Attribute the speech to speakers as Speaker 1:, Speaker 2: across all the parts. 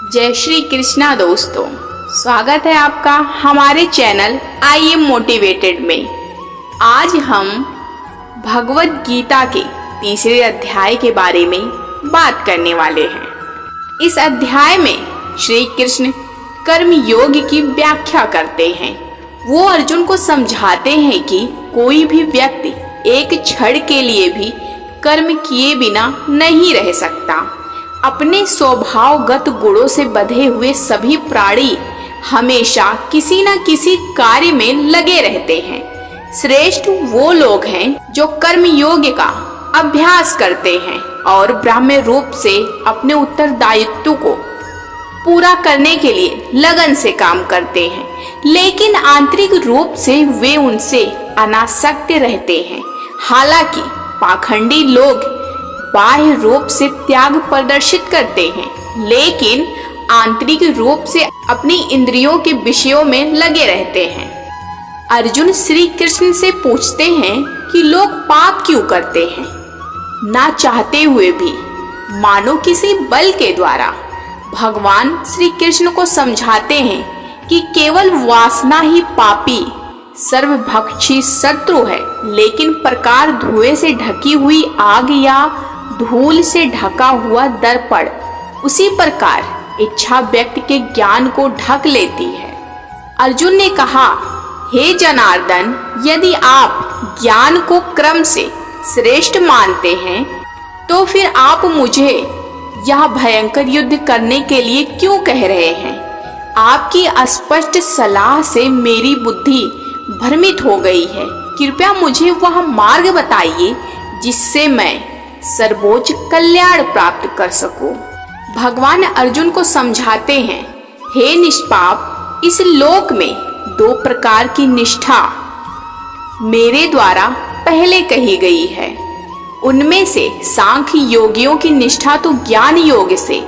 Speaker 1: जय श्री कृष्णा दोस्तों, स्वागत है आपका हमारे चैनल आई एम मोटिवेटेड में। आज हम भगवत गीता के तीसरे अध्याय के बारे में बात करने वाले हैं। इस अध्याय में श्री कृष्ण कर्म योग की व्याख्या करते हैं। वो अर्जुन को समझाते हैं कि कोई भी व्यक्ति एक क्षण के लिए भी कर्म किए बिना नहीं रह सकता। अपने स्वभावगत गुणों से बंधे हुए सभी प्राणी हमेशा किसी न किसी कार्य में लगे रहते हैं। श्रेष्ठ वो लोग हैं जो कर्म योग का अभ्यास करते हैं और ब्राह्मण रूप से अपने उत्तरदायित्व को पूरा करने के लिए लगन से काम करते हैं, लेकिन आंतरिक रूप से वे उनसे अनासक्त रहते हैं। हालांकि पाखंडी लोग बाह्य रूप से त्याग प्रदर्शित करते हैं, लेकिन आंतरिक रूप से अपनी इंद्रियों के विषयों में लगे रहते हैं। अर्जुन श्री कृष्ण से पूछते हैं कि लोग पाप क्यों करते हैं, ना चाहते हुए भी, मानो किसी बल के द्वारा। भगवान श्री कृष्ण को समझाते हैं कि केवल वासना ही पापी सर्वभक्षी शत्रु है, लेकिन प्रकार धुएं से ढकी हुई आग या धूल से ढका हुआ दर्पण उसी प्रकार इच्छा व्यक्ति के ज्ञान को ढक लेती है। अर्जुन ने कहा, हे जनार्दन, यदि आप ज्ञान को क्रम से श्रेष्ठ मानते हैं तो फिर आप मुझे यह भयंकर युद्ध करने के लिए क्यों कह रहे हैं? आपकी अस्पष्ट सलाह से मेरी बुद्धि भ्रमित हो गई है। कृपया मुझे वह मार्ग बताइए जिससे मैं सर्वोच्च कल्याण प्राप्त कर सकूं। भगवान अर्जुन को समझाते हैं, हे निष्पाप, इस लोक में दो प्रकार की निष्ठा मेरे द्वारा पहले कही गई है। उनमें से सांख्य योगियों की निष्ठा तो ज्ञान योग से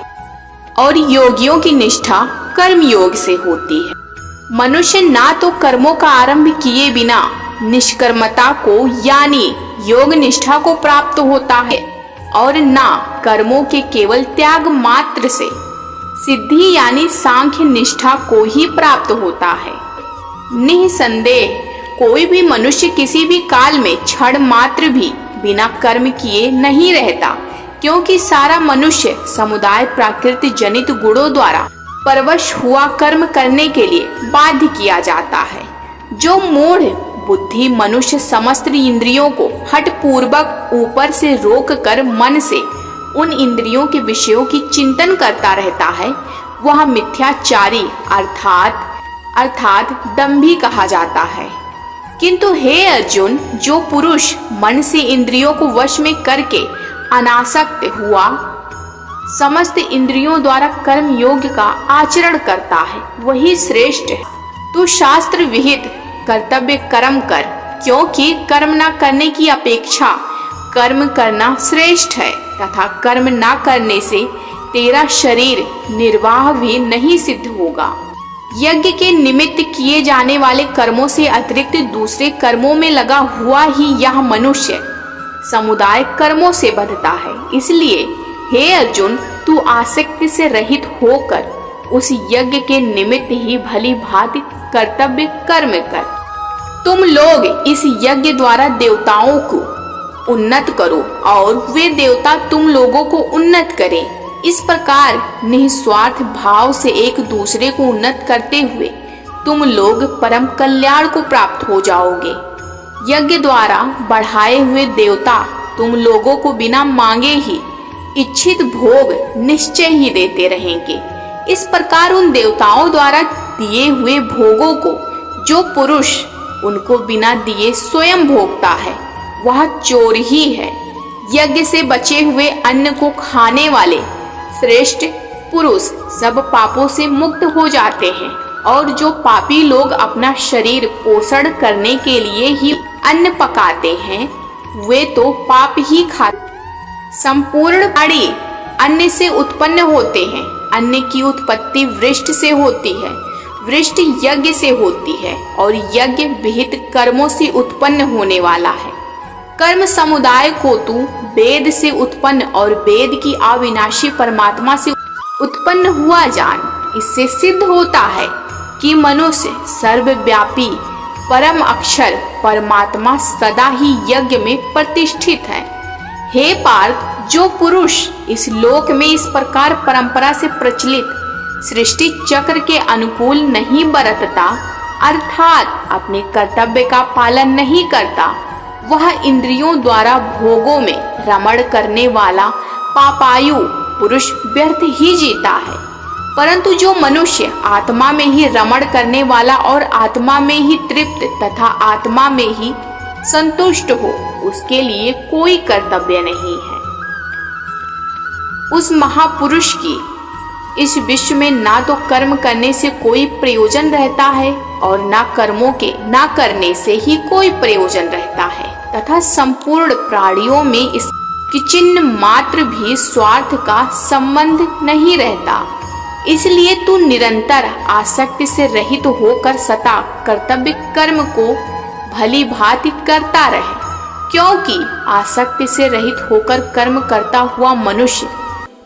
Speaker 1: और योगियों की निष्ठा कर्म योग से होती है। मनुष्य ना तो कर्मों का आरंभ किए बिना निष्कर्मता को यानी योग निष्ठा को प्राप्त होता है और ना कर्मों के केवल त्याग मात्र से सिद्धि यानी सांख्य निष्ठा को ही प्राप्त होता है। निसंदेह कोई भी मनुष्य किसी भी काल में क्षण मात्र भी बिना कर्म किए नहीं रहता, क्योंकि सारा मनुष्य समुदाय प्राकृतिक जनित गुणों द्वारा परवश हुआ कर्म करने के लिए बाध्य किया जाता है। जो मूढ़ बुद्धि मनुष्य समस्त इंद्रियों को हठ पूर्वक ऊपर से रोक कर मन से उन इंद्रियों के विषयों की चिंतन करता रहता है, वह मिथ्याचारी अर्थात दंभी कहा जाता है। किंतु हे अर्जुन, जो पुरुष मन से इंद्रियों को वश में करके अनासक्त हुआ समस्त इंद्रियों द्वारा कर्म योग का आचरण करता है, वही श्रेष्ठ है। तू शास्त्र विहित कर्तव्य कर्म कर, क्योंकि कर्म न करने की अपेक्षा कर्म करना श्रेष्ठ है तथा कर्म न करने से तेरा शरीर निर्वाह भी नहीं सिद्ध होगा। यज्ञ के निमित्त किए जाने वाले कर्मों से अतिरिक्त दूसरे कर्मों में लगा हुआ ही यह मनुष्य समुदाय कर्मों से बंधता है। इसलिए हे अर्जुन, तू आसक्ति से रहित होकर उस यज्ञ के निमित्त ही भली भांति कर्तव्य कर्म कर। तुम लोग इस यज्ञ द्वारा देवताओं को उन्नत करो और वे देवता तुम लोगों को उन्नत करें। इस प्रकार निस्वार्थ भाव से एक दूसरे को उन्नत करते हुए तुम लोग परम कल्याण को प्राप्त हो जाओगे। यज्ञ द्वारा बढ़ाए हुए देवता तुम लोगों को बिना मांगे ही इच्छित भोग निश्चय ही देते रहेंगे। इस प्रकार उन देवताओं द्वारा दिए हुए भोगों को जो पुरुष उनको बिना दिए स्वयं भोगता है, वह चोर ही है। यज्ञ से बचे हुए अन्न को खाने वाले श्रेष्ठ पुरुष सब पापों से मुक्त हो जाते हैं, और जो पापी लोग अपना शरीर पोषण करने के लिए ही अन्न पकाते हैं, वे तो पाप ही खाते। संपूर्ण प्राणी अन्न से उत्पन्न होते हैं। अन्न की उत्पत्ति वृष्टि से होती है, वृष्टि यज्ञ से होती है और यज्ञ विहित कर्मों से उत्पन्न होने वाला है। कर्म समुदाय को तू वेद से उत्पन्न और वेद की अविनाशी परमात्मा से उत्पन्न हुआ जान। इससे सिद्ध होता है कि मनुष्य सर्वव्यापी परम अक्षर परमात्मा सदा ही यज्ञ में प्रतिष्ठित है। हे पार्थ, जो पुरुष इस लोक में इस प्रकार परंपरा से प्रचलित सृष्टि चक्र के अनुकूल नहीं बरतता, अर्थात अपने कर्तव्य का पालन नहीं करता, वह इंद्रियों द्वारा भोगों में रमण करने वाला पापायु पुरुष व्यर्थ ही जीता है। परंतु जो मनुष्य आत्मा में ही रमण करने वाला और आत्मा में ही तृप्त तथा आत्मा में ही संतुष्ट हो, उसके लिए कोई कर्तव्य नहीं है। उस महापुरुष की इस विश्व में ना तो कर्म करने से कोई प्रयोजन रहता है और ना कर्मों के ना करने से ही कोई प्रयोजन रहता है, तथा संपूर्ण प्राणियों में इसकी चिन्ह मात्र भी स्वार्थ का संबंध नहीं रहता। इसलिए तू निरंतर आसक्ति से रहित होकर सदा कर्तव्य कर्म को भली भांति करता रहे, क्योंकि आसक्ति से रहित होकर कर्म करता हुआ मनुष्य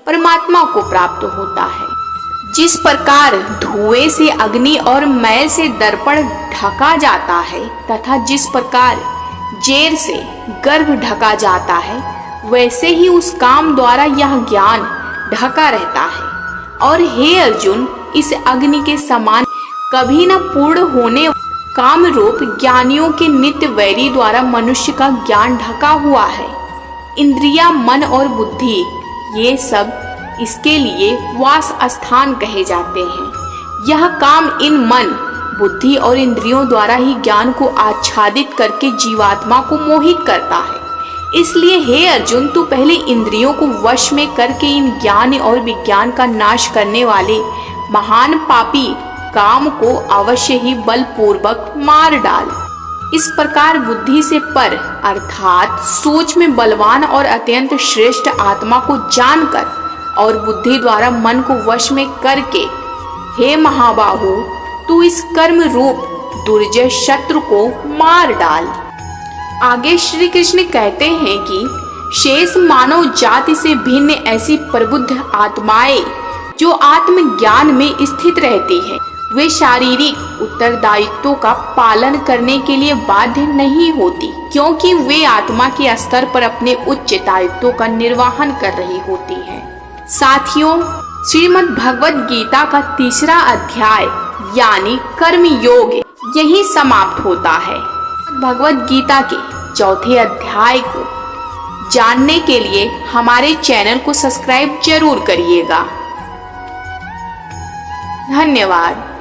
Speaker 1: परमात्मा को प्राप्त होता है। जिस प्रकार धुएं से अग्नि और मैल से दर्पण ढका जाता है तथा जिस प्रकार जेर से गर्भ ढका जाता है, वैसे ही उस काम द्वारा यह ज्ञान ढका रहता है। और हे अर्जुन, इस अग्नि के समान कभी न पूर्ण होने काम रूप ज्ञानियों के नित्य वैरी द्वारा मनुष्य का ज्ञान ढका हुआ है। इंद्रिया, मन और बुद्धि, ये सब इसके लिए वास स्थान कहे जाते हैं। यह काम इन मन, बुद्धि और इंद्रियों द्वारा ही ज्ञान को आच्छादित करके जीवात्मा को मोहित करता है। इसलिए हे अर्जुन, तू पहले इंद्रियों को वश में करके इन ज्ञान और विज्ञान का नाश करने वाले महान पापी काम को अवश्य ही बलपूर्वक मार डाल। इस प्रकार बुद्धि से पर अर्थात सोच में बलवान और अत्यंत श्रेष्ठ आत्मा को जानकर और बुद्धि द्वारा मन को वश में करके, हे महाबाहु, तू इस कर्म रूप दुर्जय शत्रु को मार डाल। आगे श्री कृष्ण कहते हैं कि शेष मानव जाति से भिन्न ऐसी प्रबुद्ध आत्माएं जो आत्मज्ञान में स्थित रहती है, वे शारीरिक उत्तरदायित्वों का पालन करने के लिए बाध्य नहीं होती, क्योंकि वे आत्मा के स्तर पर अपने उच्च दायित्वों का निर्वहन कर रही होती हैं। साथियों, श्रीमद् भगवद गीता का 3रा अध्याय यानी कर्म योग यही समाप्त होता है। भगवद गीता के 4थे अध्याय को जानने के लिए हमारे चैनल को सब्सक्राइब जरूर करिएगा। धन्यवाद।